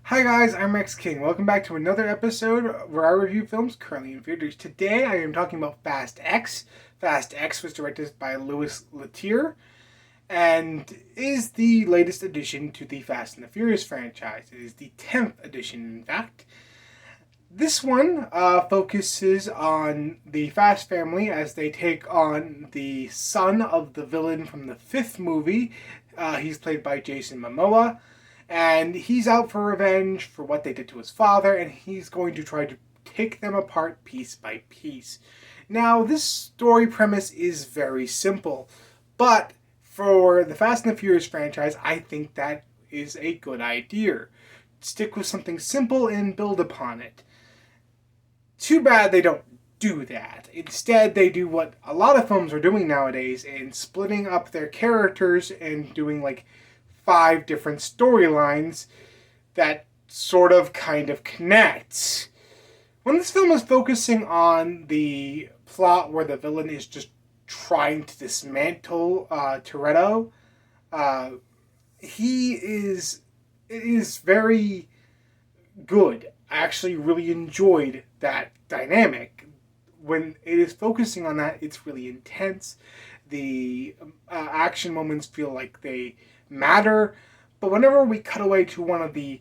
Hi guys, I'm Rex King. Welcome back to another episode where I review films currently in theaters. Today I am talking about Fast X. Fast X was directed by Louis Leterrier and is the latest addition to the Fast and the Furious franchise. It is the 10th edition, in fact. This one focuses on the Fast family as they take on the son of the villain from the fifth movie. He's played by Jason Momoa, and he's out for revenge for what they did to his father, and he's going to try to take them apart piece by piece. Now, this story premise is very simple, but for the Fast and the Furious franchise, I think that is a good idea. Stick with something simple and build upon it. Too bad they don't do that. Instead, they do what a lot of films are doing nowadays and splitting up their characters and doing like 5 different storylines that sort of kind of connect. When this film is focusing on the plot where the villain is just trying to dismantle Toretto, it is very good. I actually really enjoyed that dynamic. When it is focusing on that, it's really intense. The action moments feel like they matter, but whenever we cut away to one of the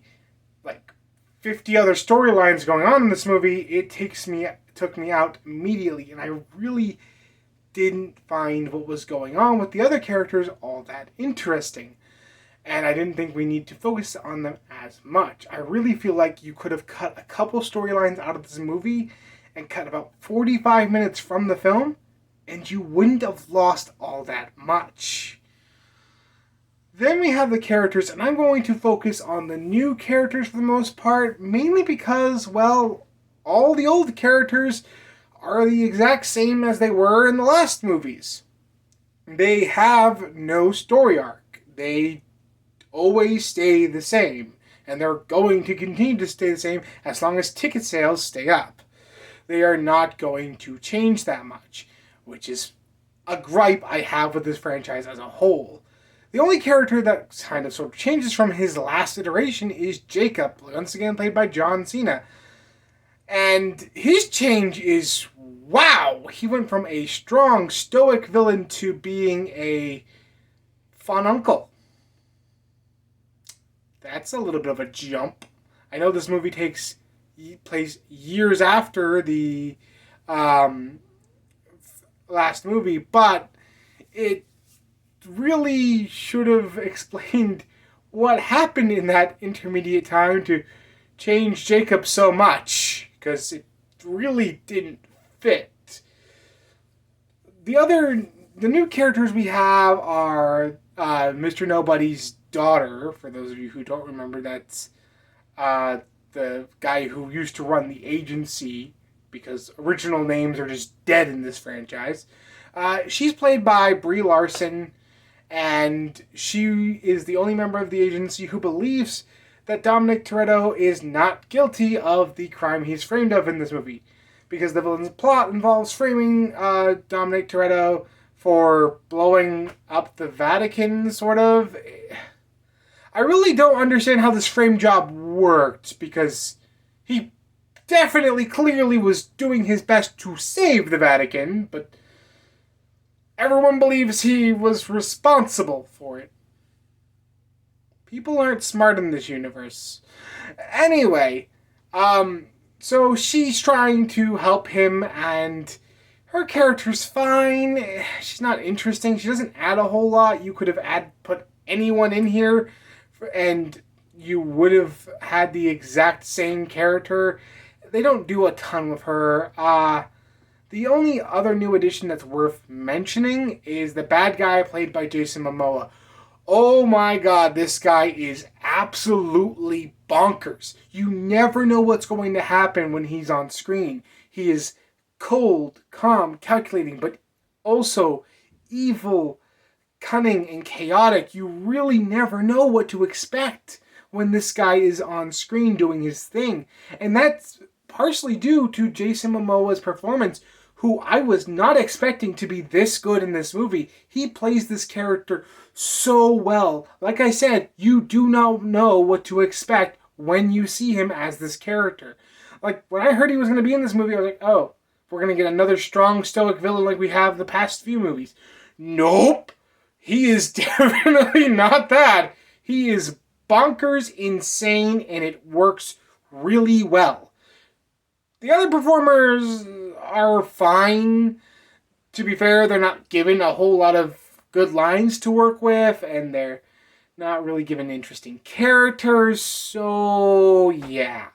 like 50 other storylines going on in this movie, it took me out immediately, and I really didn't find what was going on with the other characters all that interesting. And I didn't think we need to focus on them as much. I really feel like you could have cut a couple storylines out of this movie and cut about 45 minutes from the film, and you wouldn't have lost all that much. Then we have the characters, and I'm going to focus on the new characters for the most part, mainly because, well, all the old characters are the exact same as they were in the last movies. They have no story arc. They always stay the same, and they're going to continue to stay the same as long as ticket sales stay up. They are not going to change that much, which is a gripe I have with this franchise as a whole. The only character that kind of sort of changes from his last iteration is Jacob, once again played by John Cena. And his change is wow! He went from a strong, stoic villain to being a fun uncle. That's a little bit of a jump. I know this movie takes place years after the last movie, but it really should have explained what happened in that intermediate time to change Jacob so much, because it really didn't fit. The new characters we have are Mr. Nobody's daughter. For those of you who don't remember, that's the guy who used to run the agency, because original names are just dead in this franchise. She's played by Brie Larson, and she is the only member of the agency who believes that Dominic Toretto is not guilty of the crime he's framed of in this movie, because the villain's plot involves framing Dominic Toretto for blowing up the Vatican, sort of. I really don't understand how this frame job worked, because he definitely, clearly was doing his best to save the Vatican, but everyone believes he was responsible for it. People aren't smart in this universe. Anyway, so she's trying to help him, and her character's fine. She's not interesting. She doesn't add a whole lot. You could have put anyone in here, and you would have had the exact same character. They don't do a ton with her. The only other new addition that's worth mentioning is the bad guy played by Jason Momoa. Oh my god, this guy is absolutely bonkers. You never know what's going to happen when he's on screen. He is cold, calm, calculating, but also evil, cunning, and chaotic. You really never know what to expect when this guy is on screen doing his thing. And that's partially due to Jason Momoa's performance, who I was not expecting to be this good in this movie. He plays this character so well. Like I said, you do not know what to expect when you see him as this character. Like, when I heard he was going to be in this movie, I was like, oh, we're going to get another strong, stoic villain like we have the past few movies. Nope! He is definitely not that. He is bonkers insane, and it works really well. The other performers are fine. To be fair, they're not given a whole lot of good lines to work with, and they're not really given interesting characters, so yeah.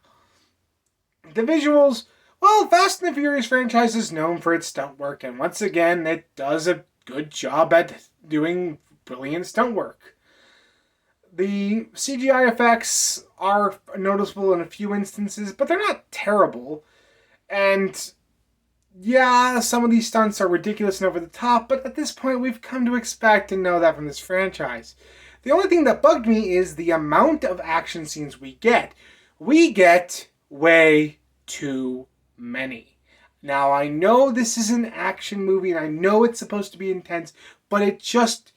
The visuals, well, Fast and the Furious franchise is known for its stunt work, and once again, it does a good job at doing brilliant stunt work. The CGI effects are noticeable in a few instances, but they're not terrible. And yeah, some of these stunts are ridiculous and over the top, but at this point we've come to expect and know that from this franchise. The only thing that bugged me is the amount of action scenes we get. We get way too many. Now, I know this is an action movie and I know it's supposed to be intense, but it just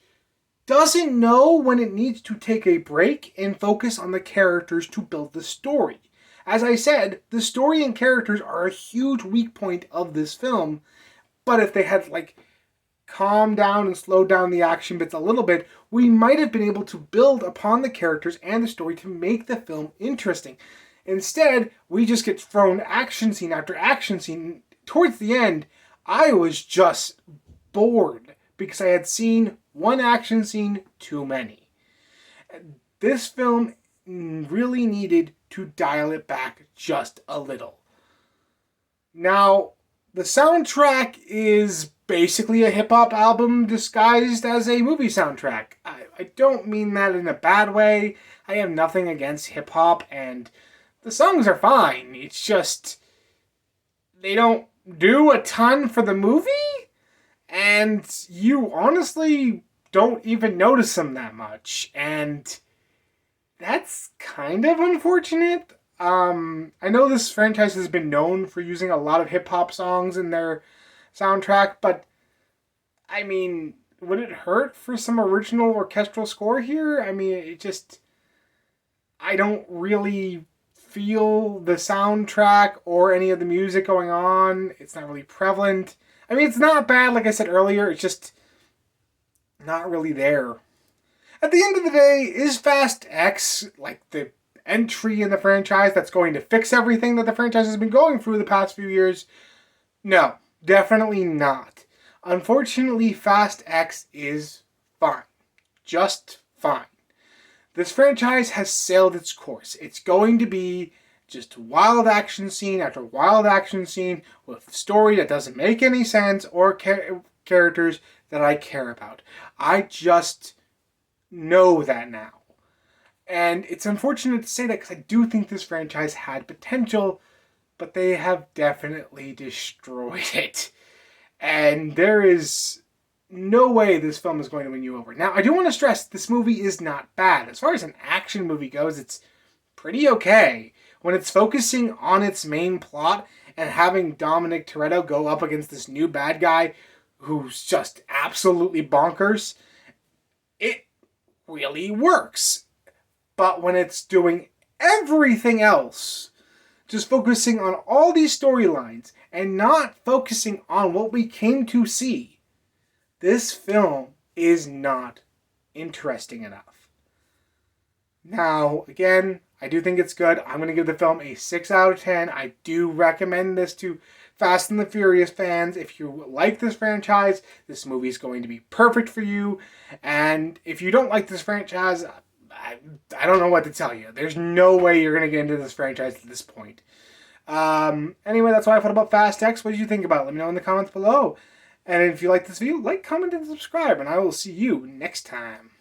doesn't know when it needs to take a break and focus on the characters to build the story. As I said, the story and characters are a huge weak point of this film, but if they had, calmed down and slowed down the action bits a little bit, we might have been able to build upon the characters and the story to make the film interesting. Instead, we just get thrown action scene after action scene. Towards the end, I was just bored because I had seen one action scene too many. This film really needed to dial it back just a little. Now, the soundtrack is basically a hip-hop album disguised as a movie soundtrack. I don't mean that in a bad way. I have nothing against hip-hop, and the songs are fine. It's just they don't do a ton for the movie, and you honestly don't even notice them that much, and that's kind of unfortunate. I know this franchise has been known for using a lot of hip-hop songs in their soundtrack, but I mean, would it hurt for some original orchestral score here? I mean, I don't really feel the soundtrack or any of the music going on. It's not really prevalent. I mean, it's not bad, like I said earlier, it's just not really there. At the end of the day, is Fast X the entry in the franchise that's going to fix everything that the franchise has been going through the past few years? No, definitely not. Unfortunately, Fast X is fine. Just fine. This franchise has sailed its course. It's going to be just wild action scene after wild action scene with a story that doesn't make any sense or characters that I care about. I just know that now. And it's unfortunate to say that because I do think this franchise had potential, but they have definitely destroyed it. And there is no way this film is going to win you over. Now, I do want to stress this movie is not bad. As far as an action movie goes, it's pretty okay. When it's focusing on its main plot and having Dominic Toretto go up against this new bad guy who's just absolutely bonkers, it really works. But when it's doing everything else, just focusing on all these storylines and not focusing on what we came to see, this film is not interesting enough. Now, again, I do think it's good. I'm going to give the film a 6 out of 10. I do recommend this to Fast and the Furious fans. If you like this franchise, this movie is going to be perfect for you. And if you don't like this franchise, I don't know what to tell you. There's no way you're going to get into this franchise at this point. Anyway, that's what I thought about Fast X. What did you think about it? Let me know in the comments below. And if you like this video, like, comment, and subscribe. And I will see you next time.